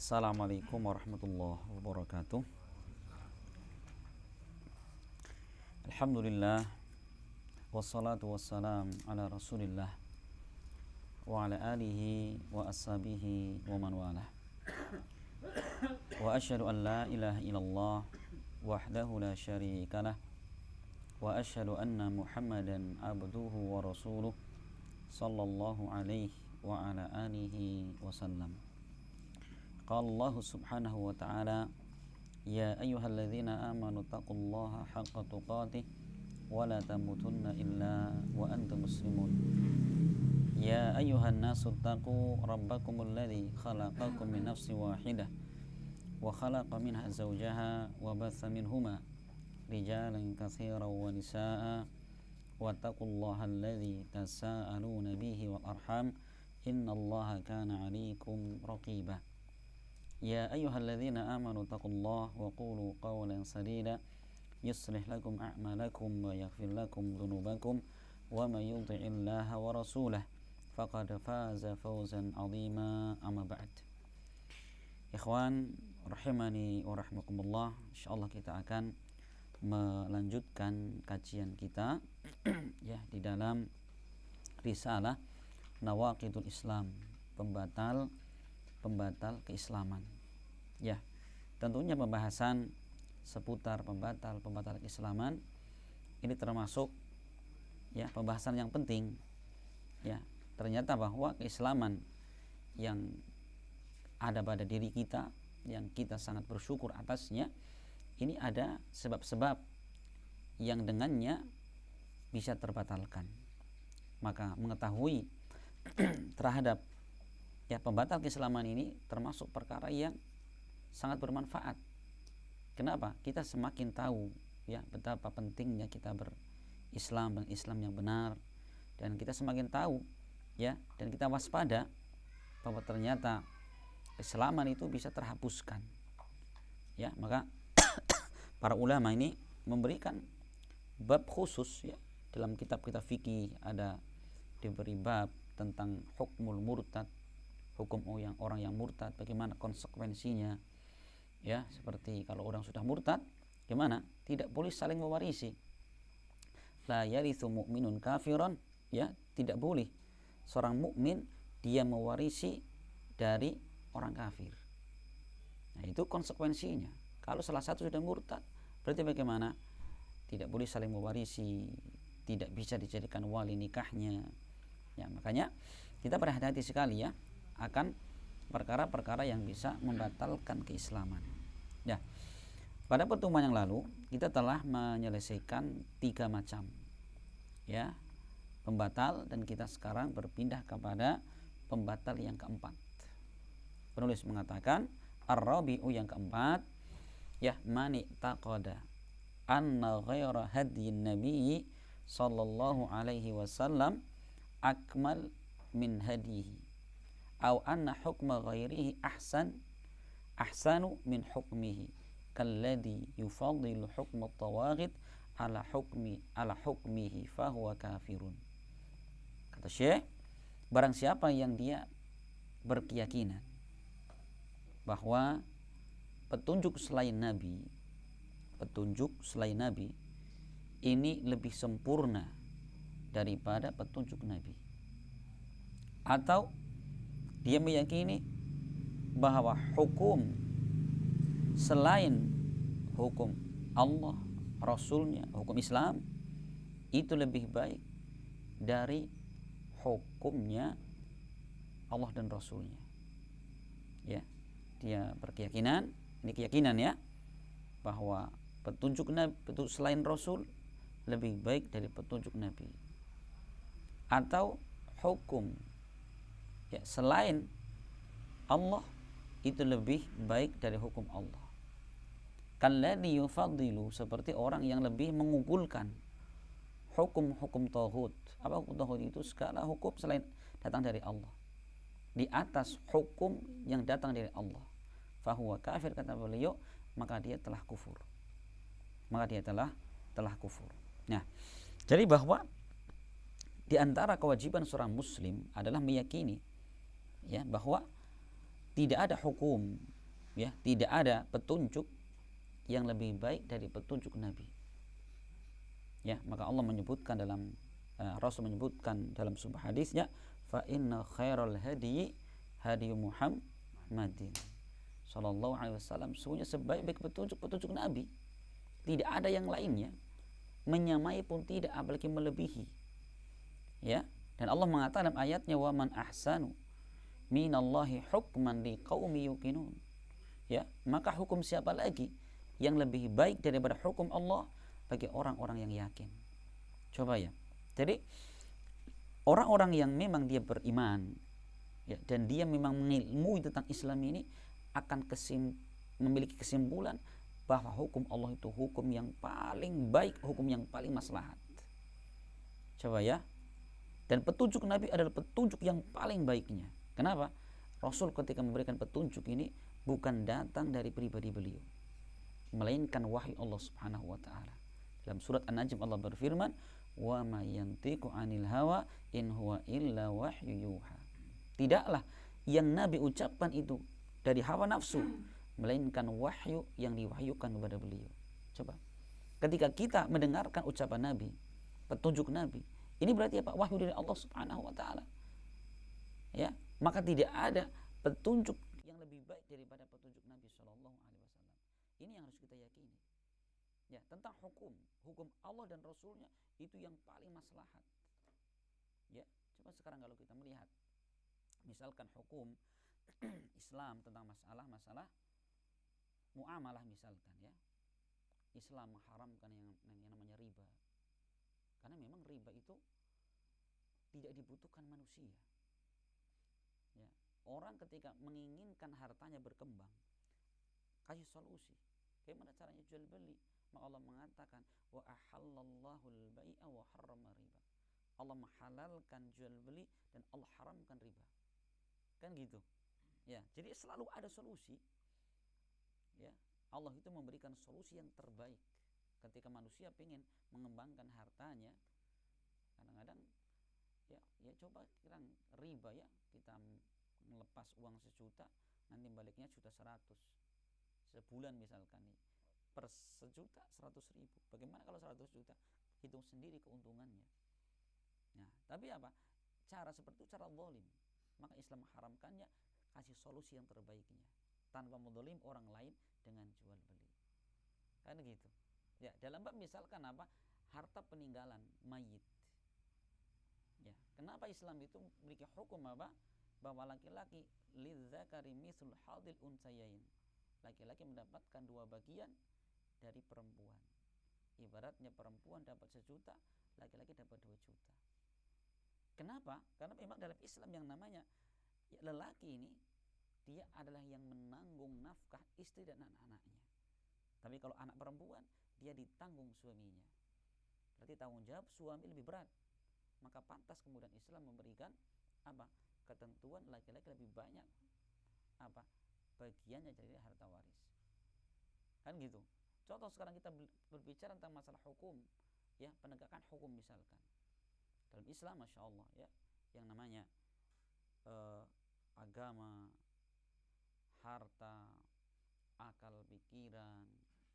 Assalamualaikum warahmatullahi wabarakatuh. Alhamdulillah, wassalatu wassalam ala rasulillah wa ala alihi wa ashabihi wa man walah. Wa asyhadu an la ilaha illallah wahdahu la syarikalah wa asyhadu anna Muhammadan abduhu wa rasuluh sallallahu alaihi wa ala alihi wasallam. Qala Allah subhanahu wa ta'ala, ya ayyuhalladzina amanu taqullaha haqqa tuqatih wa la tamutunna illa wa antum muslimun. Ya ayyuhan nasu taqu rabbakumul ladzi khalaqakum min nafsin wahidah wa khalaqa minha zawjaha wa batha minhuma rijalan katsiran wa nisaa'a wattaqullaha alladzi tasaaluna bihi wal arham innallaha kana 'alaikum raqiba. Ya ayyuhalladzina amanu taqullaha wa qulu qawlan sadida yuslih lakum a'malakum wa yaghfir lakum dhunubakum wa may yuti'illaha wa rasulahu faqad faza fawzan 'azima. Amma ba'd. Ikhwan rahimani wa rahimakumullah, insyaallah kita akan melanjutkan kajian kita ya di dalam risalah Nawaqidul Islam, pembatal keislaman. Ya, tentunya pembahasan seputar pembatal keislaman ini termasuk ya pembahasan yang penting. Ya, ternyata bahwa keislaman yang ada pada diri kita, yang kita sangat bersyukur atasnya, ini ada sebab-sebab yang dengannya bisa terbatalkan. Maka mengetahui terhadap ya pembatal keislaman ini termasuk perkara yang sangat bermanfaat. Kenapa? Kita semakin tahu ya betapa pentingnya kita berislam dan Islam yang benar, dan kita semakin tahu ya, dan kita waspada bahwa ternyata keislaman itu bisa terhapuskan. Ya, maka para ulama ini memberikan bab khusus ya dalam kitab-kitab fikih, ada diberi bab tentang hukmul murtad, hukum orang yang murtad, bagaimana konsekuensinya. Ya, seperti kalau orang sudah murtad, gimana? Tidak boleh saling mewarisi. La yarithu mu'minun kafiran, ya, tidak boleh seorang mukmin dia mewarisi dari orang kafir. Nah, itu konsekuensinya. Kalau salah satu sudah murtad, berarti bagaimana? Tidak boleh saling mewarisi, tidak bisa dijadikan wali nikahnya. Ya, makanya kita berhati-hati sekali ya akan perkara-perkara yang bisa membatalkan keislaman. Ya, pada pertemuan yang lalu kita telah menyelesaikan 3 macam ya pembatal, dan kita sekarang berpindah kepada pembatal yang keempat. Penulis mengatakan ar-rabi'u, yang keempat, ya, mani taqada anna ghaira hadyin nabi sallallahu alaihi wasallam akmal min hadihi aw anna hukma ghairihi ahsanu min hukmihi kalladhi yufaddilu hukma at-tawaghit ala hukmihi fahuwa kafirun. Kata Syekh, barang siapa yang dia berkeyakinan bahwa petunjuk selain Nabi ini lebih sempurna daripada petunjuk Nabi, atau dia meyakini bahwa hukum selain hukum Allah, Rasulnya, hukum Islam itu lebih baik dari hukumnya Allah dan Rasulnya. Ya, dia berkeyakinan, ini keyakinan ya, bahwa petunjuk selain Rasul lebih baik dari petunjuk Nabi, atau hukum ya selain Allah itu lebih baik dari hukum Allah. Kalladhi yufaddilu, seperti orang yang lebih mengunggulkan hukum taghut. Apa hukum taghut itu? Segala hukum selain datang dari Allah di atas hukum yang datang dari Allah. Fahuwa kafir, kata beliau, maka dia telah kufur. Nah, jadi bahwa di antara kewajiban seorang muslim adalah meyakini ya bahwa tidak ada hukum, ya, tidak ada petunjuk yang lebih baik dari petunjuk Nabi. Ya, maka Allah menyebutkan dalam Rasul menyebutkan dalam sebuah hadisnya, fa inna khairal hadi hadi Muhammadin sallallahu alaihi wasallam. Sesungguhnya sebaik-baik petunjuk Nabi, tidak ada yang lainnya, menyamai pun tidak, apalagi melebihi. Ya, dan Allah mengatakan dalam ayatnya, wa man ahsanu minallahi hukman liqaumi yuqinun. Ya, maka hukum siapa lagi yang lebih baik daripada hukum Allah bagi orang-orang yang yakin. Coba ya. Jadi orang-orang yang memang dia beriman, ya, dan dia memang mengilmui tentang Islam ini akan memiliki kesimpulan bahwa hukum Allah itu hukum yang paling baik, hukum yang paling maslahat. Coba ya. Dan petunjuk Nabi adalah petunjuk yang paling baiknya. Kenapa? Rasul ketika memberikan petunjuk ini bukan datang dari pribadi beliau, melainkan wahyu Allah Subhanahu wa taala. Dalam surat An-Najm Allah berfirman, wa may yantiqu 'anil hawa in huwa illa wahyu yuha. Tidaklah yang Nabi ucapkan itu dari hawa nafsu, melainkan wahyu yang diwahyukan kepada beliau. Coba. Ketika kita mendengarkan ucapan Nabi, petunjuk Nabi, ini berarti apa? Wahyu dari Allah Subhanahu wa taala. Ya, maka tidak ada petunjuk yang lebih baik daripada petunjuk Nabi sallallahu alaihi wasallam. Ini yang harus kita yakini. Ya, tentang hukum Allah dan Rasulnya itu yang paling maslahat. Ya, coba sekarang kalau kita melihat misalkan hukum Islam tentang masalah muamalah misalkan, ya. Islam mengharamkan yang namanya riba. Karena memang riba itu tidak dibutuhkan manusia. Ya, orang ketika menginginkan hartanya berkembang, kasih solusi. Bagaimana caranya jual beli? Maka Allah mengatakan, wa ahallallahu al-bai'a wa harrama riba. Allah menghalalkan jual beli dan Allah haramkan riba. Kan gitu. Ya, jadi selalu ada solusi. Ya, Allah itu memberikan solusi yang terbaik. Ketika manusia ingin mengembangkan hartanya, kadang-kadang ya coba kirang riba, ya, kita melepas uang 1.000.000, nanti baliknya 1.100.000 sebulan misalkan nih, per 1.000.000 100.000. Bagaimana kalau 100 juta? Hitung sendiri keuntungannya. Nah, tapi apa? Cara seperti itu cara zalim. Maka Islam mengharamkannya, kasih solusi yang terbaiknya tanpa menzalim orang lain dengan jual beli. Kan gitu. Ya, dalam bab misalkan apa? Harta peninggalan mayit. Ya, kenapa Islam itu memiliki hukum apa? Bahwa laki-laki lidzakari mithlul hadil unsayain. Laki-laki mendapatkan 2 bagian dari perempuan. Ibaratnya perempuan dapat 1.000.000, laki-laki dapat 2 juta. Kenapa? Karena memang dalam Islam yang namanya lelaki ini, dia adalah yang menanggung nafkah istri dan anak-anaknya. Tapi kalau anak perempuan, dia ditanggung suaminya. Berarti tanggung jawab suami lebih berat. Maka pantas kemudian Islam memberikan apa? Ketentuan laki-laki lebih banyak apa? Bagiannya dari harta waris. Kan gitu. Contoh sekarang kita berbicara tentang masalah hukum, ya, penegakan hukum misalkan. Dalam Islam Masya Allah, ya, yang namanya agama, harta, akal pikiran,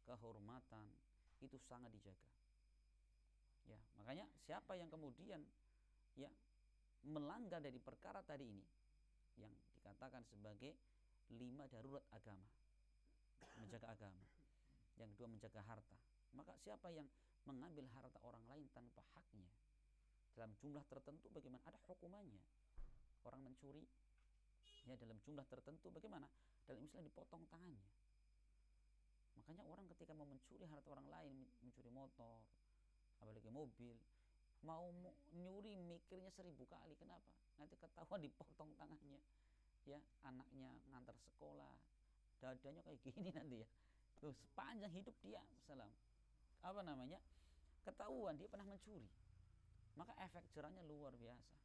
kehormatan itu sangat dijaga. Ya, makanya siapa yang kemudian ya melanggar dari perkara tadi ini yang dikatakan sebagai 5 darurat agama, menjaga agama, yang kedua menjaga harta, maka siapa yang mengambil harta orang lain tanpa haknya dalam jumlah tertentu, bagaimana? Ada hukumannya. Orang mencuri, ya, dalam jumlah tertentu, bagaimana? Dalam Islam dipotong tangannya. Makanya orang ketika mau mencuri harta orang lain, mencuri motor, apalagi mobil, mau nyuri mikirnya 1000 kali. Kenapa? Nanti ketahuan dipotong tangannya, ya, anaknya ngantar sekolah, dadanya kayak gini nanti, ya. Tuh, sepanjang hidup dia ketahuan dia pernah mencuri, maka efek jerahnya luar biasa.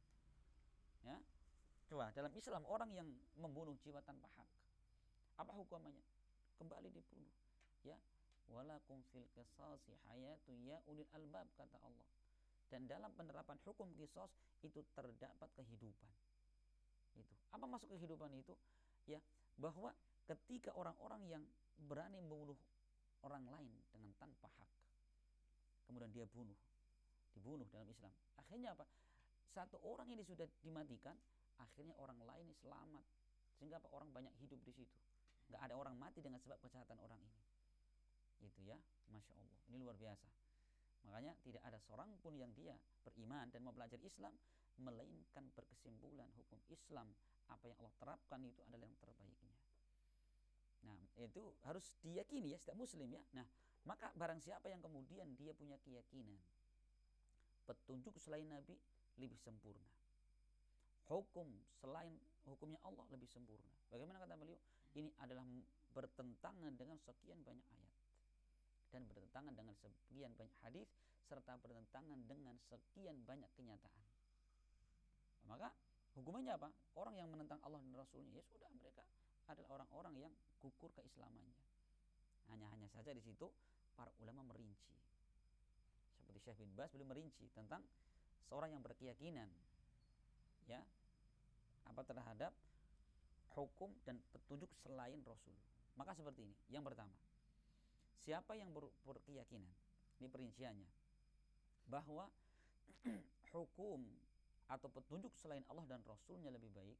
Ya, coba dalam Islam orang yang membunuh jiwa tanpa hak, apa hukumannya? Kembali dibunuh. Ya, walakum fil qisasi hayatu ya ulil albab, kata Allah. Dan dalam penerapan hukum qisas itu terdapat kehidupan. Itu apa masuk kehidupan itu? Ya, bahwa ketika orang-orang yang berani membunuh orang lain dengan tanpa hak, kemudian dia dibunuh dalam Islam, akhirnya apa? Satu orang ini sudah dimatikan, akhirnya orang lain ini selamat, sehingga apa? Orang banyak hidup di situ, nggak ada orang mati dengan sebab kejahatan orang ini. Itu ya, masya Allah, ini luar biasa. Makanya tidak ada seorang pun yang dia beriman dan mempelajari Islam melainkan berkesimpulan hukum Islam, apa yang Allah terapkan itu adalah yang terbaiknya. Nah, itu harus diyakini ya setiap muslim ya. Nah, maka barang siapa yang kemudian dia punya keyakinan petunjuk selain Nabi lebih sempurna, hukum selain hukumnya Allah lebih sempurna, bagaimana kata beliau? Ini adalah bertentangan dengan sekian banyak ayat dan bertentangan dengan sekian banyak hadis serta bertentangan dengan sekian banyak kenyataan. Maka hukumannya apa? Orang yang menentang Allah dan Rasulnya, ya sudah, mereka adalah orang-orang yang gugur keislamannya. Hanya saja di situ para ulama merinci. Seperti Syekh bin Baz beliau merinci tentang seorang yang berkeyakinan ya apa terhadap hukum dan petunjuk selain Rasul. Maka seperti ini. Yang pertama, siapa yang berkeyakinan, ini perinciannya, bahwa hukum atau petunjuk selain Allah dan Rasulnya lebih baik,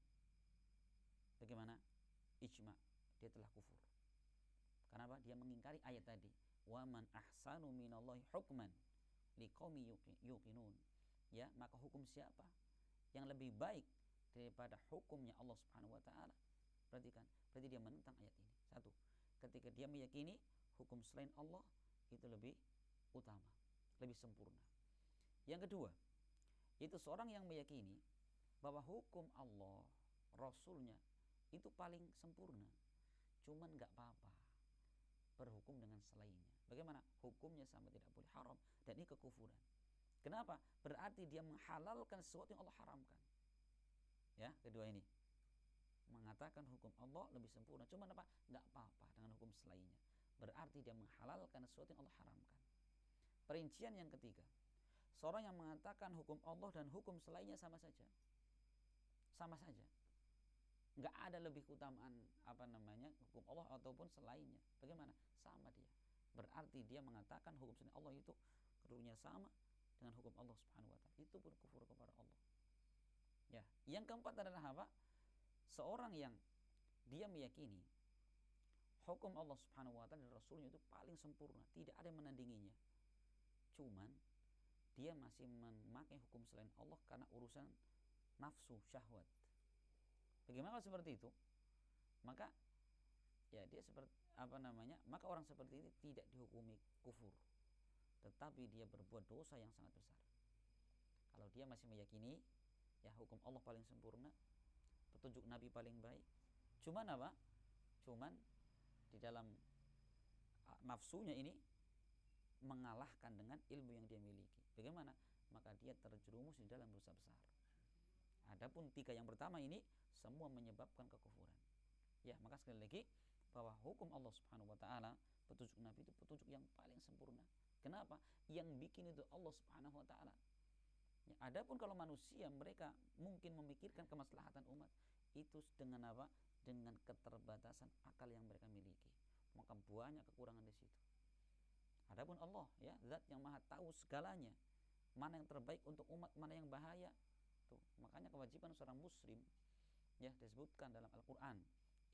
bagaimana? Ijma, dia telah kufur. Kenapa? Dia mengingkari ayat tadi, wa man ahsanu minallahi hukman liqaumi yuqinun. Ya, maka hukum siapa yang lebih baik daripada hukumnya Allah Subhanahu wa taala? Perhatikan, berarti dia menentang ayat ini. Satu, ketika dia meyakini hukum selain Allah itu lebih utama, lebih sempurna. Yang kedua, itu seorang yang meyakini bahwa hukum Allah, Rasulnya itu paling sempurna, cuman gak apa-apa berhukum dengan selainnya. Bagaimana? Hukumnya sama, tidak boleh, haram, dan ini kekufuran. Kenapa? Berarti dia menghalalkan sesuatu yang Allah haramkan. Ya, kedua ini mengatakan hukum Allah lebih sempurna, cuman apa? Gak apa-apa dengan hukum selainnya. Berarti dia menghalalkan sesuatu yang Allah haramkan. Perincian yang ketiga, seorang yang mengatakan hukum Allah dan hukum selainnya sama saja, nggak ada lebih keutamaan hukum Allah ataupun selainnya. Bagaimana? Sama dia. Berarti dia mengatakan hukum selain Allah itu kedudukannya sama dengan hukum Allah Subhanahu wa taala. Itu pun kufur kepada Allah. Ya, yang keempat adalah apa? Seorang yang dia meyakini hukum Allah Subhanahu wa taala dan Rasulnya itu paling sempurna, tidak ada yang menandinginya. Cuman dia masih memakai hukum selain Allah karena urusan nafsu, syahwat. Bagaimana kalau seperti itu? Maka ya dia seperti maka orang seperti ini tidak dihukumi kufur, tetapi dia berbuat dosa yang sangat besar. Kalau dia masih meyakini ya hukum Allah paling sempurna, petunjuk Nabi paling baik, cuman di dalam nafsunya ini mengalahkan dengan ilmu yang dia miliki. Bagaimana? Maka dia terjerumus di dalam dosa besar. Adapun tiga yang pertama ini semua menyebabkan kekufuran. Ya, maka sekali lagi bahwa hukum Allah Subhanahu wa taala, petunjuk Nabi itu petunjuk yang paling sempurna. Kenapa? Yang bikin itu Allah Subhanahu wa taala. Ya, adapun kalau manusia, mereka mungkin memikirkan kemaslahatan umat, itu dengan apa? Dengan keterbatasan akal yang mereka miliki. Maka banyak kekurangan di situ. Adapun Allah, ya, zat yang maha tahu segalanya, mana yang terbaik untuk umat, mana yang bahaya. Tuh, makanya kewajiban seorang muslim ya disebutkan dalam Al-Qur'an,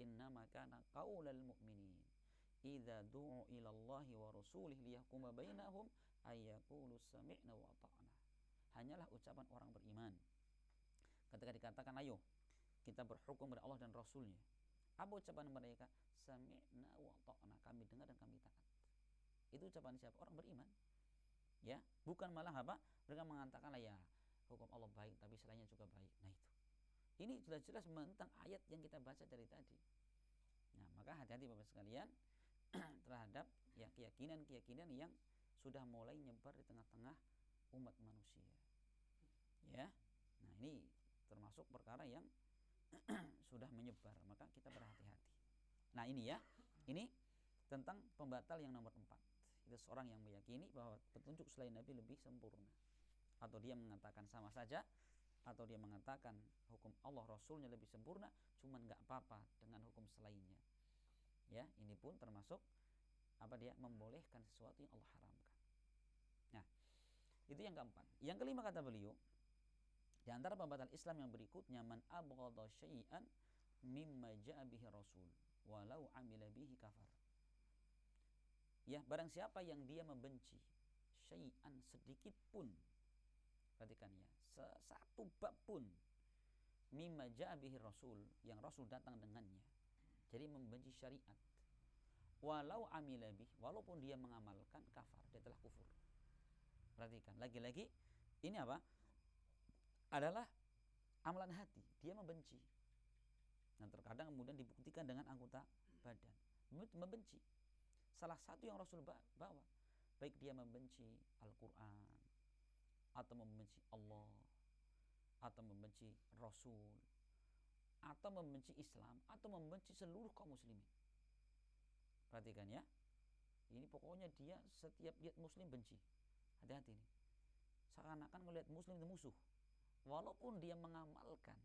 innama kana qaulal mu'minin idza du'u ila Allahi wa rasulih liyahkuma bainahum ayyaqulu sami'na wa ata'na. Hanyalah ucapan orang beriman ketika dikatakan ayo kita berhukum kepada Allah dan Rasulnya. Apa ucapan mereka? Sami'na wa ata'na, kami dengar dan kami taat. Itu ucapan siapa? Orang beriman. Ya, bukan malah apa? Mereka mengatakan ya hukum Allah baik tapi selainnya juga baik. Nah itu. Ini jelas-jelas menentang ayat yang kita baca dari tadi. Nah, maka hati-hati Bapak sekalian terhadap ya keyakinan-keyakinan yang sudah mulai nyebar di tengah-tengah umat manusia. Ya. Nah, ini termasuk perkara yang sudah menyebar, maka kita berhati-hati. Nah, ini ya. Ini tentang pembatal yang nomor 4. Itu seorang yang meyakini bahwa petunjuk selain Nabi lebih sempurna, atau dia mengatakan sama saja atau dia mengatakan hukum Allah Rasulnya lebih sempurna, cuman nggak apa-apa dengan hukum selainnya. Ya, ini pun termasuk dia membolehkan sesuatu yang Allah haramkan. Nah, itu yang keempat. Yang kelima kata beliau, di antara pembatal Islam yang berikutnya, man abghadha syai'an mimma ja'a bihi Rasul walau amila bihi kafar. Ya, barang siapa yang dia membenci syai'an sedikit pun, perhatikan ya, satu bab pun, mimma ja'a bihi Rasul, yang Rasul datang dengannya. Jadi membenci syariat. Walau amila bih, walaupun dia mengamalkan, kafar, dia telah kufur. Perhatikan, lagi-lagi ini adalah amalan hati, dia membenci. Dan terkadang kemudian dibuktikan dengan anggota badan. Membenci. Salah satu yang Rasul bawa, baik dia membenci Al-Quran, atau membenci Allah, atau membenci Rasul, atau membenci Islam, atau membenci seluruh kaum muslimin. Perhatikan ya, ini pokoknya dia setiap lihat muslim benci. Hati-hati nih, seakan-akan melihat muslim itu musuh. Walaupun dia mengamalkan,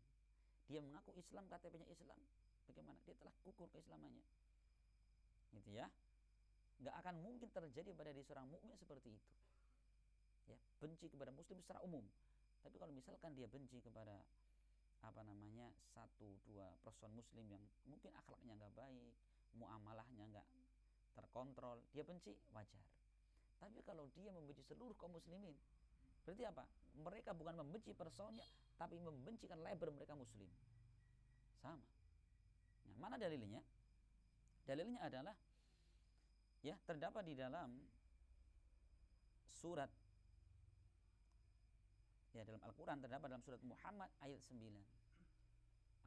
dia mengaku Islam, KTP-nya Islam, bagaimana? Dia telah gugur keislamannya. Gitu ya. Gak akan mungkin terjadi pada diri seorang mukmin seperti itu. Ya, benci kepada muslim secara umum. Tapi kalau misalkan dia benci kepada satu dua person muslim yang mungkin akhlaknya gak baik, muamalahnya gak terkontrol, dia benci, wajar. Tapi kalau dia membenci seluruh kaum muslimin, berarti apa? Mereka bukan membenci personnya, tapi membencikan label mereka muslim. Sama. Nah, mana dalilnya? Dalilnya adalah ya, terdapat di dalam surat, ya, dalam Al-Quran terdapat dalam surat Muhammad ayat 9,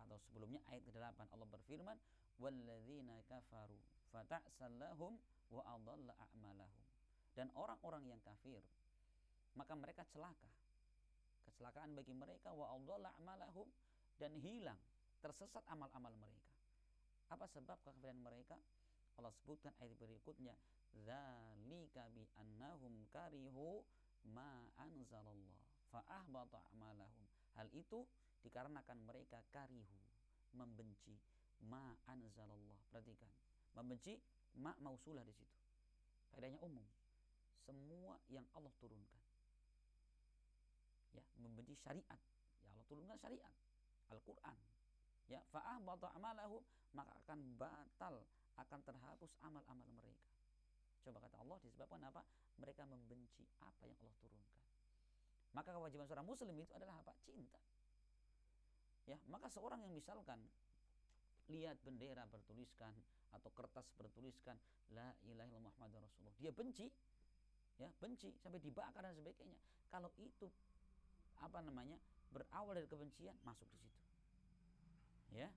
atau sebelumnya ayat ke-8. Allah berfirman, walladzina kafaru fata'sallahum wa adalla a'malahum. Dan orang-orang yang kafir, maka mereka celaka, kecelakaan bagi mereka, wa adalla a'malahum, dan hilang, tersesat amal-amal mereka. Apa sebab kekafiran mereka? Allah sebutkan ayat berikutnya, dzalika bi annahum karihu ma anzalallah fa ahbata a'malahum. Hal itu dikarenakan mereka karihu, membenci, ma anzalallah. Perhatikan, membenci, ma mausulah di situ. Faedahnya umum, semua yang Allah turunkan. Ya, membenci syariat, ya Allah turunkan syariat, Al-Quran. Ya, fa ahbata a'malahum, maka akan batal, akan terhapus amal-amal mereka. Coba kata Allah, disebabkan apa? Mereka membenci apa yang Allah turunkan. Maka kewajiban seorang muslim itu adalah apa? Cinta. Ya, maka seorang yang misalkan lihat bendera bertuliskan atau kertas bertuliskan la ilaha illallah Muhammadur Rasulullah, dia benci, ya, benci sampai dibakar dan sebagainya. Kalau itu berawal dari kebencian, masuk di situ. Ya,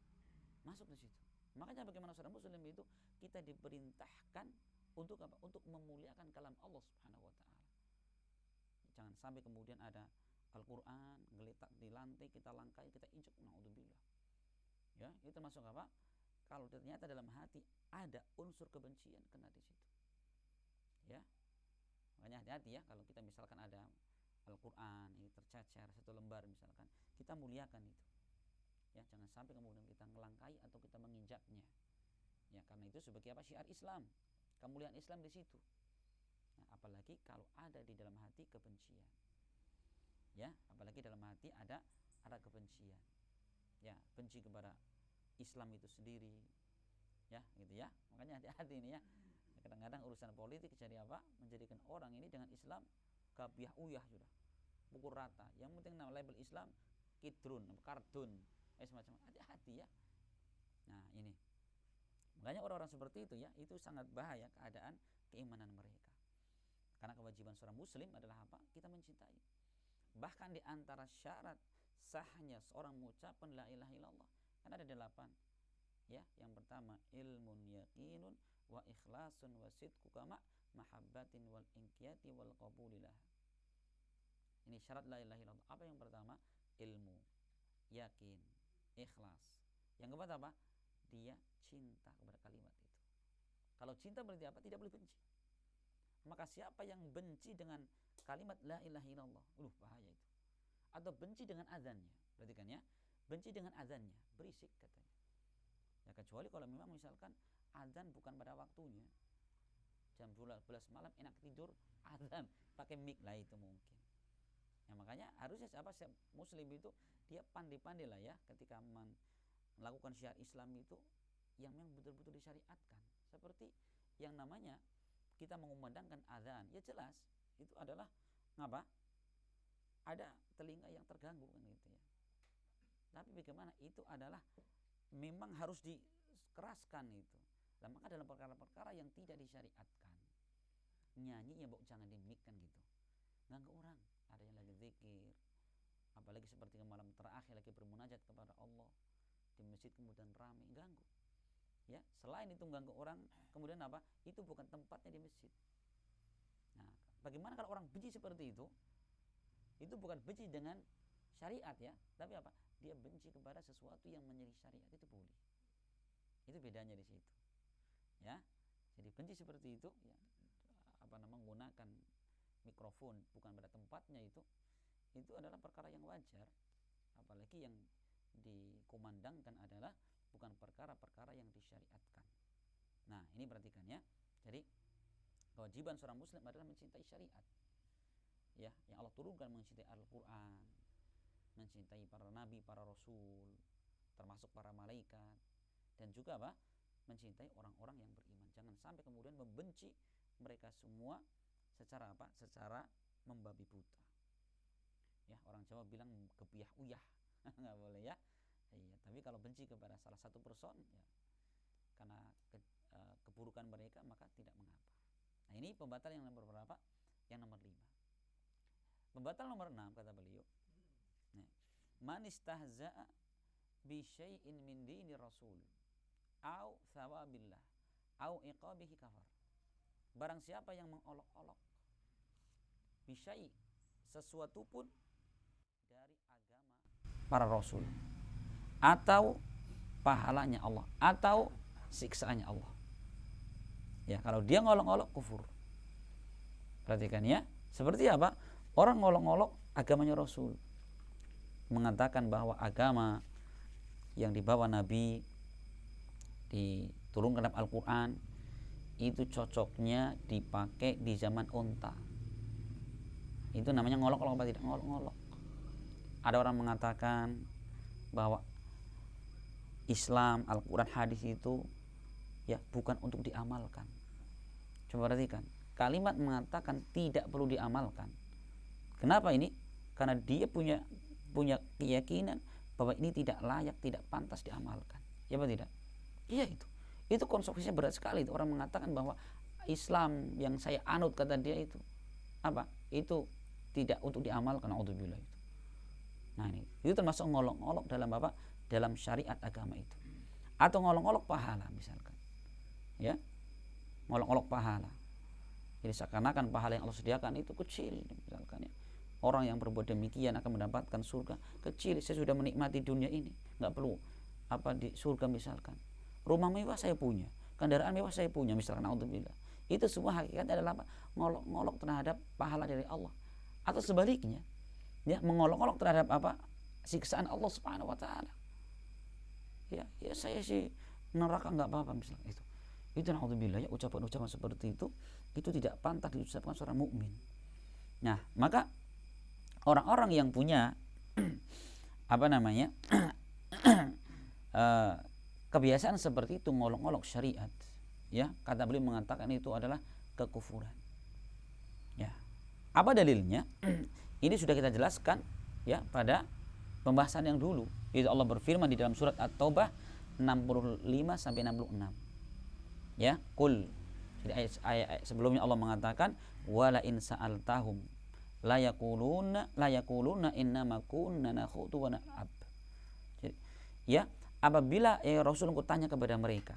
masuk di situ. Makanya bagaimana seorang muslim itu kita diperintahkan untuk apa? Untuk memuliakan kalam Allah Subhanahu wa taala. Jangan sampai kemudian ada Al-Qur'an geletak di lantai, kita langkai, kita injak, naudzubillah. Ya, itu termasuk apa? Kalau ternyata dalam hati ada unsur kebencian, kena di situ. Ya. Makanya hati-hati ya, kalau kita misalkan ada Al-Qur'an ini tercecer satu lembar misalkan, kita muliakan itu. Ya, jangan sampai kemudian kita ngelangkai atau kita menginjaknya. Ya, karena itu sebagai apa? Syiar Islam. Kemuliaan Islam di situ. Nah, apalagi kalau ada di dalam hati kebencian. Ya, apalagi dalam hati ada kebencian. Ya, benci kepada Islam itu sendiri. Ya, gitu ya. Makanya hati-hati ini ya. Kadang-kadang urusan politik jadi apa? Menjadikan orang ini dengan Islam kabiah uyah sudah. Pukul rata. Yang penting nama label Islam kidrun, kardun, semacam. Hati-hati ya. Nah, ini. Makanya orang-orang seperti itu ya, itu sangat bahaya keadaan keimanan mereka. Karena kewajiban seorang muslim adalah apa? Kita mencintai. Bahkan di antara syarat sahnya seorang mengucapkan la ilaha illallah, kan ada 8. Ya, yang pertama ilmun yaqinun wa ikhlasun wa sidqu kama mahabbatin wal inqiyati wal qabulilah. Ini syarat la ilaha illallah. Apa yang pertama? Ilmu, yakin, ikhlas. Yang kedua apa? Dia cinta kepada kalimat itu. Kalau cinta berarti apa? Tidak boleh benci. Maka siapa yang benci dengan kalimat la ilaha illallah, bahaya itu. atau benci dengan azannya. Perhatikan ya, benci dengan azannya, berisik katanya. Ya kecuali kalau memang misalkan azan bukan pada waktunya, jam 12 malam enak tidur, azan pakai mic lah, itu mungkin. Ya makanya harusnya siapa muslim itu dia pandai-pandai lah ya ketika melakukan syiar Islam itu yang memang betul-betul disyariatkan. Seperti yang namanya kita mengumandangkan azan, ya jelas itu adalah ngapa? Ada telinga yang terganggu kan gitu ya. Tapi bagaimana itu adalah memang harus dikeraskan itu. Nah, maka dalam perkara-perkara yang tidak disyariatkan, nyanyi ya jangan di mic kan gitu. Ganggu orang, ada yang lagi zikir, apalagi seperti malam terakhir lagi bermunajat kepada Allah di masjid kemudian ramai, ganggu. Ya, selain itu ganggu orang, kemudian apa? Itu bukan tempatnya di masjid. Nah, bagaimana kalau orang benci seperti itu? Itu bukan benci dengan syariat ya, tapi apa? Dia benci kepada sesuatu yang menyelisih syariat, itu boleh. Itu bedanya di situ. Ya. Jadi benci seperti itu ya, menggunakan mikrofon bukan pada tempatnya, itu adalah perkara yang wajar. Apalagi yang dikumandangkan adalah bukan perkara-perkara yang disyariatkan. Nah, ini perhatikan ya. Jadi kewajiban seorang muslim adalah mencintai syariat. Ya, yang Allah turunkan, mencintai Al-Qur'an, mencintai para nabi, para rasul, termasuk para malaikat, dan juga apa? Mencintai orang-orang yang beriman. Jangan sampai kemudian membenci mereka semua secara apa? Secara membabi buta. Ya, orang Jawa bilang kebiah-uyah. Enggak boleh ya. Iya, tapi kalau benci kepada salah satu person ya karena keburukan mereka maka tidak mengapa. Nah, ini pembatal yang nomor berapa? Yang nomor 5. Pembatal nomor 6 kata beliau. Nah, man istahza'a bi syai'in min dini rasul au thawabillah au iqabihi kafar. Barang siapa yang mengolok-olok bi syai', sesuatu pun dari agama para rasul, atau pahalanya Allah, atau siksaannya Allah. Ya, kalau dia ngolok-ngolok kufur. Perhatikan ya, seperti apa? Orang ngolok-ngolok agamanya Rasul, mengatakan bahwa agama yang dibawa Nabi diturunkan dalam Al-Quran itu cocoknya dipakai di zaman unta. Itu namanya ngolok-ngolok apa tidak? Ngolok-ngolok. Ada orang mengatakan bahwa Islam, Al-Quran, hadis itu ya bukan untuk diamalkan. Coba perhatikan, kalimat mengatakan tidak perlu diamalkan. Kenapa ini? Karena dia punya keyakinan bahwa ini tidak layak, tidak pantas diamalkan. Ya apa tidak? Iya itu. Itu konsekuensinya berat sekali. Itu orang mengatakan bahwa Islam yang saya anut, kata dia itu apa? Itu tidak untuk diamalkan. Naudzubillah itu. Nah, itu termasuk ngolok-ngolok dalam apa? Dalam syariat agama itu. Atau ngolok-ngolok pahala misalkan. Ya. Ngolok-ngolok pahala. Jadi seakan-akan pahala yang Allah sediakan itu kecil misalkan ya. Orang yang berbuat demikian akan mendapatkan surga. Kecil, saya sudah menikmati dunia ini, enggak perlu apa di surga misalkan. Rumah mewah saya punya, kendaraan mewah saya punya misalkan, naudzubillah. Itu semua hakikatnya adalah apa? Ngolok-ngolok terhadap pahala dari Allah. Atau sebaliknya, ya, mengolok-olok terhadap apa? Siksaan Allah Subhanahu wa taala. Ya saya sih neraka enggak apa-apa misalnya itu. Itu naudzubillah ya, ucapan-ucapan seperti itu tidak pantas diucapkan seorang mukmin. Nah, maka orang-orang yang punya kebiasaan seperti itu, ngolok-ngolok syariat, ya, kata beliau mengatakan itu adalah kekufuran. Ya. Apa dalilnya? Ini sudah kita jelaskan ya pada pembahasan yang dulu. Itu Allah berfirman di dalam surat At-Taubah 65 sampai 66. Ya, qul. Jadi ayat sebelumnya Allah mengatakan wala in sa'altahum la yaquluna innama kunna nakhudu wa nal'ab. Jadi, ya, apabila Rasul tanya kepada mereka,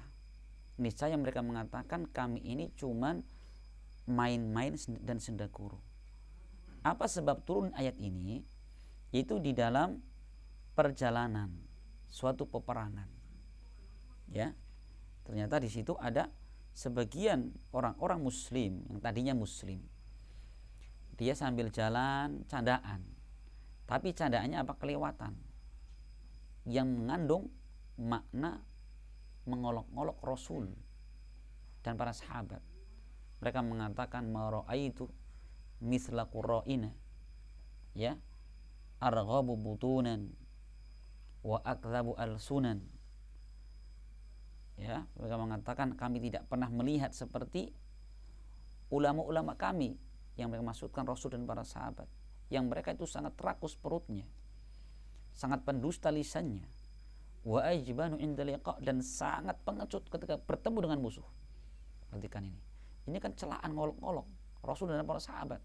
niscaya mereka mengatakan kami ini cuman main-main dan senda guru. Apa sebab turun ayat ini? Itu di dalam perjalanan suatu peperangan. Ya. Ternyata di situ ada sebagian orang-orang muslim yang tadinya muslim. Dia sambil jalan candaan Tapi candaannya apa? Kelewatan yang mengandung makna mengolok-olok Rasul dan para sahabat. Mereka mengatakan mara'aitu misla qurra'ina, ya, arghabu butunan wa akdzabu alsunan. Ya, mereka mengatakan kami tidak pernah melihat seperti ulama-ulama kami, yang mereka maksudkan Rasul dan para sahabat, yang mereka itu sangat rakus perutnya, sangat pendusta lisannya, wa ajbanu inda liqa, dan sangat pengecut ketika bertemu dengan musuh. Perhatikan ini. Ini kan celaan ngolok-ngolok Rasul dan para sahabat.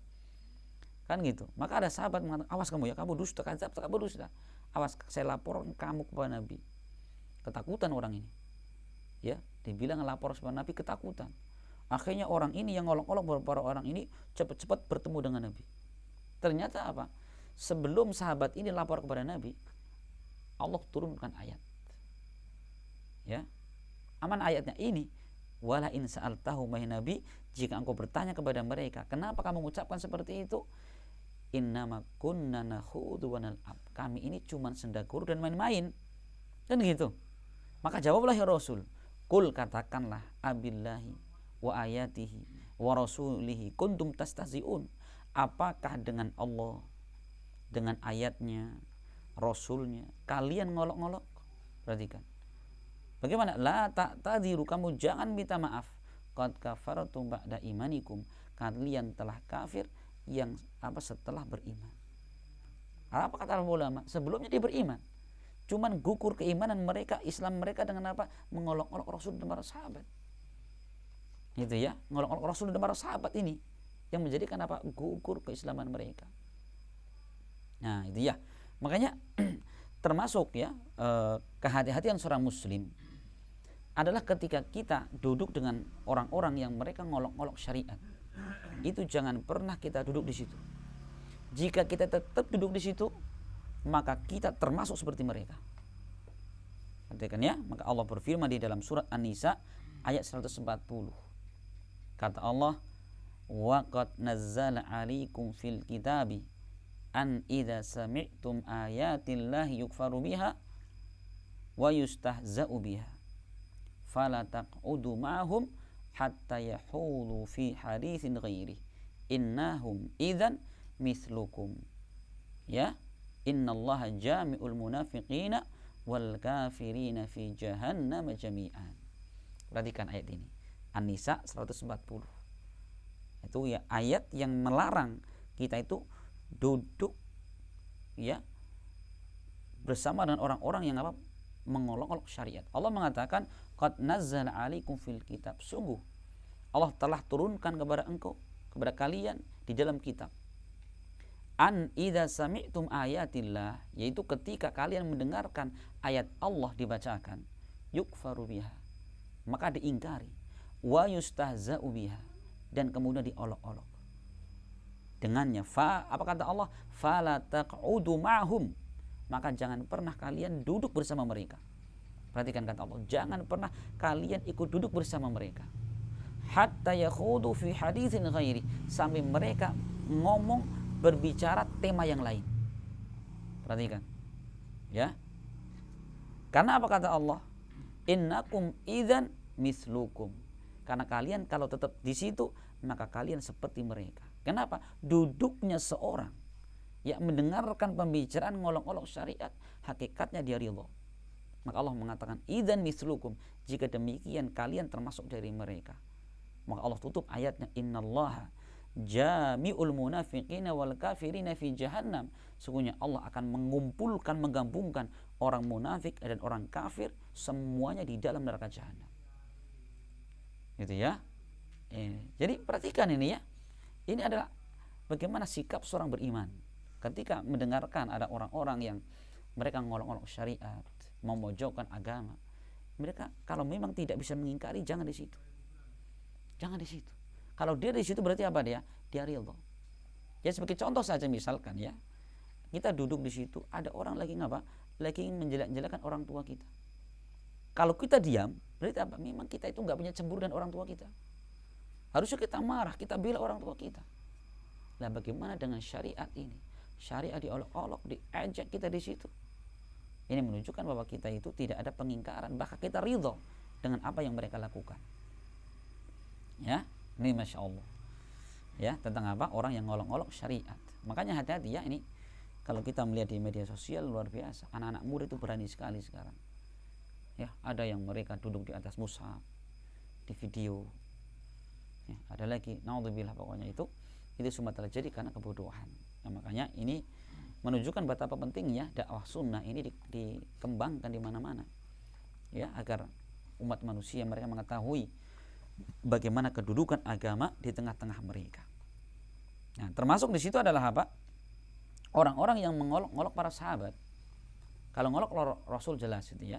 Kan gitu. Maka ada sahabat mengatakan, awas kamu ya, kamu dusta, kamu dusta. Awas, saya lapor kamu kepada Nabi. Ketakutan orang ini. Ya, dibilang lapor kepada Nabi, ketakutan. Akhirnya orang ini yang ngolok-ngolok para orang ini cepat-cepat bertemu dengan Nabi. Ternyata apa? Sebelum sahabat ini lapor kepada Nabi, Allah turunkan ayat. Ya. Aman ayatnya ini, wala in sa'altahu mai Nabi, jika engkau bertanya kepada mereka, kenapa kamu mengucapkan seperti itu? Innama kunna nakhudu wa nal'ab. Kami ini cuma senda guru dan main-main. Kan gitu. Maka jawablah ya Rasul, kul, katakanlah, abillahi wa ayatihi wa rasulihi kuntum tastahzi'un. Apakah dengan Allah, dengan ayatnya, Rasulnya, kalian ngolok-ngolok? Perhatikan. Bagaimana? La ta'tadiru, kamu jangan minta maaf. Qad kafartum ba'da imanikum. Kalian telah kafir yang setelah beriman. Apa kata ulama? Sebelumnya dia beriman. Cuman gugur keimanan mereka, Islam mereka dengan apa? Mengolok-olok Rasul dan para sahabat. Itu ya, ngolok-olok Rasul dan para sahabat ini yang menjadikan apa? Gugur keislaman mereka. Nah, itu ya. Makanya termasuk ya kehati-hatian seorang muslim adalah ketika kita duduk dengan orang-orang yang mereka ngolok-ngolok syariat. Itu jangan pernah kita duduk di situ. Jika kita tetap duduk di situ, maka kita termasuk seperti mereka. Perhatikan ya, maka Allah berfirman di dalam surat An-Nisa ayat 140. Kata Allah, wa qad nazzala 'alaikum fil kitabi an idza sami'tum ayatillahi yukfaru biha wa yustahza'u biha fala taq'udu ma'hum hatta yahulu fi haditsin ghairi innahum idzan mislukum. Ya, innallaha jami'ul munafiqina wal kafirina fi jahannam jami'an. Perhatikan ayat ini, An-Nisa 140. Itu ya ayat yang melarang kita itu duduk ya bersama dengan orang-orang yang apa? Mengolok-olok syariat. Allah mengatakan qad nazzala 'alaikum fil kitab. Sungguh Allah telah turunkan kepada engkau, kepada kalian di dalam kitab. An idza sami'tum ayatillah, yaitu ketika kalian mendengarkan ayat Allah dibacakan, yukfaru biha, maka diingkari, wa yustahza'u biha, dan kemudian diolok-olok dengannya. Apa kata Allah? Fala taq'udu ma'hum, maka jangan pernah kalian duduk bersama mereka. Perhatikan kata Allah, jangan pernah kalian ikut duduk bersama mereka. Hatta yakhudu fi haditsin ghairi, sampai mereka ngomong berbicara tema yang lain. Perhatikan. Ya. Karena apa kata Allah? Innakum idzan mislukum. Karena kalian kalau tetap di situ, maka kalian seperti mereka. Kenapa? Duduknya seorang yang mendengarkan pembicaraan ngolok-ngolok syariat, hakikatnya dia ridha. Maka Allah mengatakan idzan mislukum, jika demikian kalian termasuk dari mereka. Maka Allah tutup ayatnya, innallaha jami'ul munafiqina wal kafirina fi jahannam. Sesungguhnya Allah akan menggabungkan orang munafik dan orang kafir semuanya di dalam neraka jahanam. Gitu ya. Jadi perhatikan ini ya. Ini adalah bagaimana sikap seorang beriman ketika mendengarkan ada orang-orang yang mereka ngolok-ngolok syariat, memojokkan agama. Mereka kalau memang tidak bisa mengingkari, jangan di situ. Jangan di situ. Kalau dia di situ berarti apa dia? Dia ridha. Ya sebagai contoh saja misalkan ya, kita duduk di situ, ada orang lagi ngapa? Lagi menjelek-jelekan orang tua kita. Kalau kita diam, berarti apa? Memang kita itu nggak punya cemburu dengan orang tua kita. Harusnya kita marah, kita bela orang tua kita. Nah, bagaimana dengan syariat ini? syariat diolok-olok, diejek kita di situ. Ini menunjukkan bahwa kita itu tidak ada pengingkaran, bahkan kita ridho dengan apa yang mereka lakukan. Ya, ini masya Allah. Ya, tentang apa? Orang yang ngolok-ngolok syariat. Makanya hati-hati ya, ini kalau kita melihat di media sosial luar biasa. Anak-anak muda itu berani sekali sekarang. Ya, ada yang mereka duduk di atas mushaf, di video. Ya, ada lagi, naudzubillah, pokoknya itu semua terjadi karena kebodohan. Nah, makanya ini menunjukkan betapa pentingnya dakwah sunnah ini dikembangkan di mana-mana, ya, agar umat manusia mereka mengetahui bagaimana kedudukan agama di tengah-tengah mereka. Nah, termasuk di situ adalah apa? Orang-orang yang mengolok-olok para sahabat. Kalau ngolok Rasul jelas itu ya,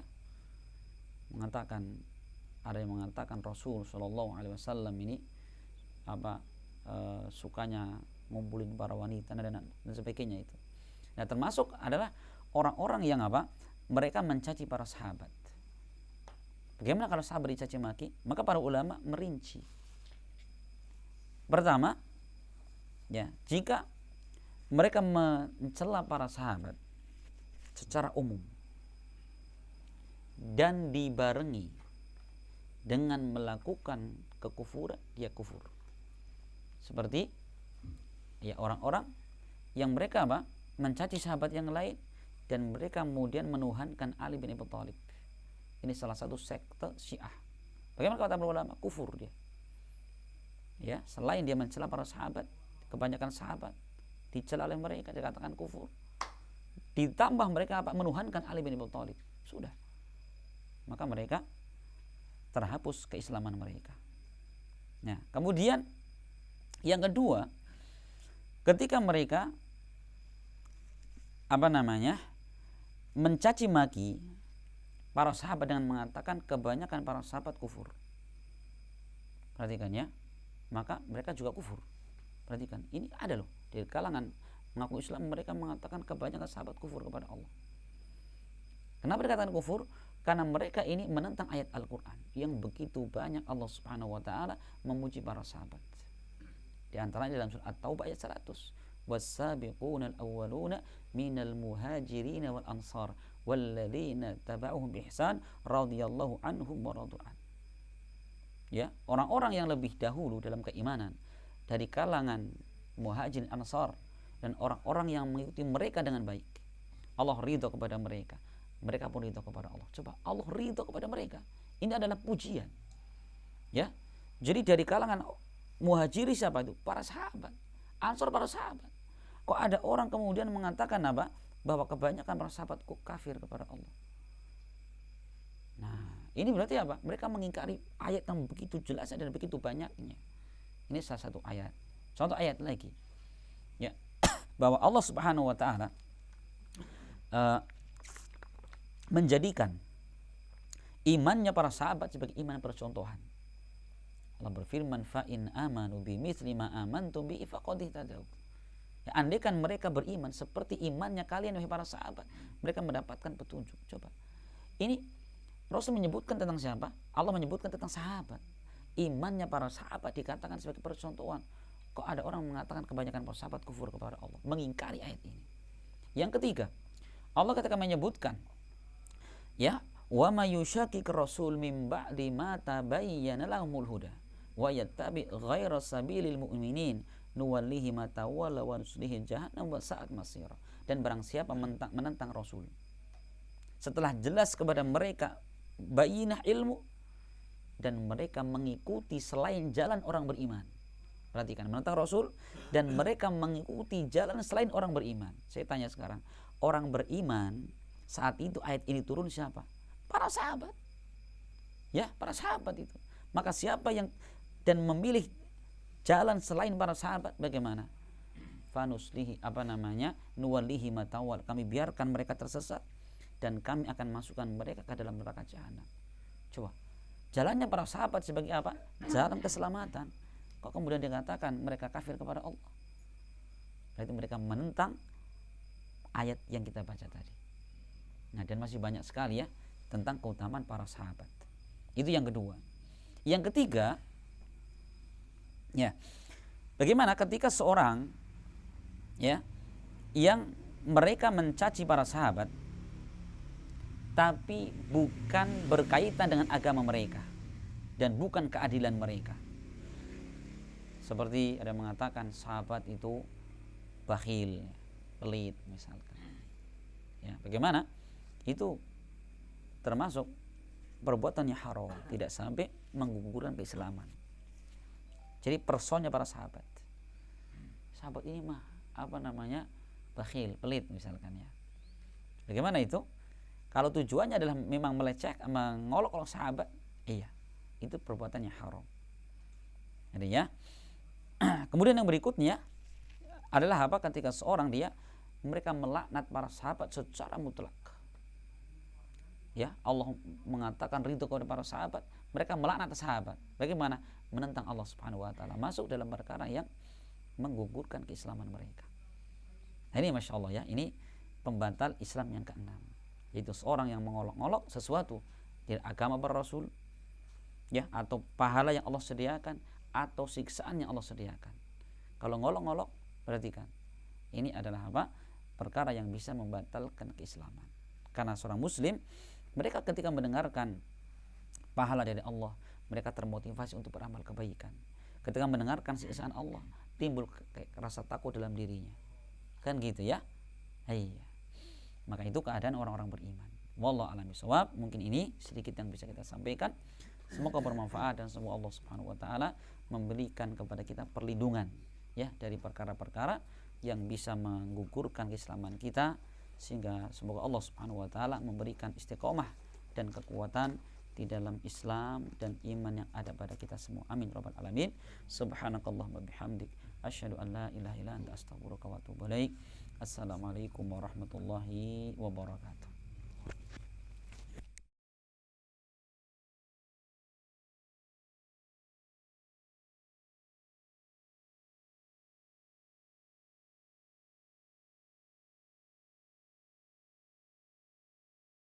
mengatakan, ada yang mengatakan Rasul Shallallahu Alaihi Wasallam ini apa, sukanya ngumpulin para wanita dan sebagainya itu. Nah, termasuk adalah orang-orang yang apa? Mereka mencaci para sahabat. Bagaimana kalau sahabat dicaci maki? Maka para ulama merinci. Pertama, ya, jika mereka mencela para sahabat secara umum dan dibarengi dengan melakukan kekufuran, dia kufur. Seperti ya orang-orang yang mereka apa? Mencaci sahabat yang lain dan mereka kemudian menuhankan Ali bin Abi Thalib. Ini salah satu sekte Syiah. Bagaimana kata para ulama? Kufur dia. Ya, selain dia mencela para sahabat, kebanyakan sahabat dicela oleh mereka, dikatakan kufur. Ditambah mereka apa? Menuhankan Ali bin Abi Thalib. Sudah. Maka mereka terhapus keislaman mereka. Nah, kemudian yang kedua, ketika mereka mencaci maki para sahabat dengan mengatakan kebanyakan para sahabat kufur. Perhatikan ya, maka mereka juga kufur. Perhatikan, ini ada loh di kalangan mengaku Islam, mereka mengatakan kebanyakan sahabat kufur kepada Allah. Kenapa dikatakan kufur? Karena mereka ini menentang ayat Al-Quran yang begitu banyak Allah Subhanahu wa ta'ala memuji para sahabat. Di antaranya dalam surah At-Taubah ayat 100. Was-sabiquna al-awwaluna minal muhajirin wal ansar walladzina taba'uhum biihsan radhiyallahu anhum wa radu'an. Ya, orang-orang yang lebih dahulu dalam keimanan dari kalangan muhajirin ansar dan orang-orang yang mengikuti mereka dengan baik, Allah ridho kepada mereka, mereka pun ridho kepada Allah. Coba, Allah ridho kepada mereka, ini adalah pujian. Ya, jadi dari kalangan muhajiri siapa itu? Para sahabat. Ansor para sahabat. Kok ada orang kemudian mengatakan apa? Bahwa kebanyakan para sahabat kok kafir kepada Allah. Nah, ini berarti apa? Mereka mengingkari ayat yang begitu jelas dan begitu banyaknya. Ini salah satu ayat. Contoh ayat lagi. Ya, bahwa Allah Subhanahu wa taala menjadikan imannya para sahabat sebagai iman percontohan. Allah berfirman, fa in amanu bimitsli ma amantum bi faqad ihtadaw. Ya, andaikan mereka beriman seperti imannya kalian wahai para sahabat, mereka mendapatkan petunjuk. Coba. Ini Rasul menyebutkan tentang siapa? Allah menyebutkan tentang sahabat. Imannya para sahabat dikatakan sebagai percontohan. Kok ada orang mengatakan kebanyakan para sahabat kufur kepada Allah, mengingkari ayat ini. Yang ketiga, Allah ketika menyebutkan ya, wa may yushaqiq rasul mim ba'di ma tabayyana lahumul huda wa yattabi ghaira sabilil mu'minin nuwallihi ma tawalla wa nuslihi jahannam wa sa'at masira. Dan barang siapa menentang Rasul setelah jelas kepada mereka bayinah ilmu dan mereka mengikuti selain jalan orang beriman. Perhatikan, menentang Rasul dan mereka mengikuti jalan selain orang beriman. Saya tanya sekarang, orang beriman saat itu ayat ini turun siapa? Para sahabat. Ya, para sahabat itu. Maka siapa yang dan memilih jalan selain para sahabat, bagaimana? Fanuslihi nuwallihi matawal. Kami biarkan mereka tersesat dan kami akan masukkan mereka ke dalam neraka jahanam. Coba, jalannya para sahabat sebagai apa? Jalan keselamatan. Kok kemudian dikatakan mereka kafir kepada Allah? Berarti mereka menentang ayat yang kita baca tadi. Nah, dan masih banyak sekali ya tentang keutamaan para sahabat. Itu yang kedua. Yang ketiga, ya, bagaimana ketika seorang ya yang mereka mencaci para sahabat tapi bukan berkaitan dengan agama mereka dan bukan keadilan mereka. Seperti ada yang mengatakan sahabat itu bakhil, pelit misalkan. Ya, bagaimana? Itu termasuk perbuatan yang haram, tidak sampai menggugurkan keislaman. Jadi personnya para sahabat. Sahabat ini mah bakhil, pelit misalkan ya. Bagaimana itu? Kalau tujuannya adalah memang melecehkan, mengolok-olok sahabat, iya, itu perbuatan yang haram. Jadi ya. Kemudian yang berikutnya adalah apa? Ketika seorang mereka melaknat para sahabat secara mutlak. Ya, Allah mengatakan ridho kepada para sahabat, mereka melaknat sahabat. Bagaimana? Menentang Allah Subhanahu wa taala, masuk dalam perkara yang menggugurkan keislaman mereka. Nah, ini Masya Allah ya, ini pembatal Islam yang keenam, yaitu seorang yang mengolok-olok sesuatu dari agama para rasul, ya, atau pahala yang Allah sediakan atau siksaan yang Allah sediakan. Kalau ngolok-ngolok, perhatikan, ini adalah apa? Perkara yang bisa membatalkan keislaman. Karena seorang muslim, mereka ketika mendengarkan pahala dari Allah, mereka termotivasi untuk beramal kebaikan. Ketika mendengarkan siksaan Allah, timbul rasa takut dalam dirinya. Kan gitu ya? Iya. Maka itu keadaan orang-orang beriman. Wallahu a'lam bishawab. Mungkin ini sedikit yang bisa kita sampaikan. Semoga bermanfaat dan semoga Allah Subhanahu wa taala memberikan kepada kita perlindungan ya dari perkara-perkara yang bisa menggugurkan keislaman kita, sehingga semoga Allah Subhanahu wa taala memberikan istiqomah dan kekuatan di dalam Islam dan iman yang ada pada kita semua. Amin rabbal alamin. Subhanakallahumma bihamdik asyhadu an la ilaha illa anta astaghfiruka wa atubu ilaik. Assalamualaikum warahmatullahi wabarakatuh.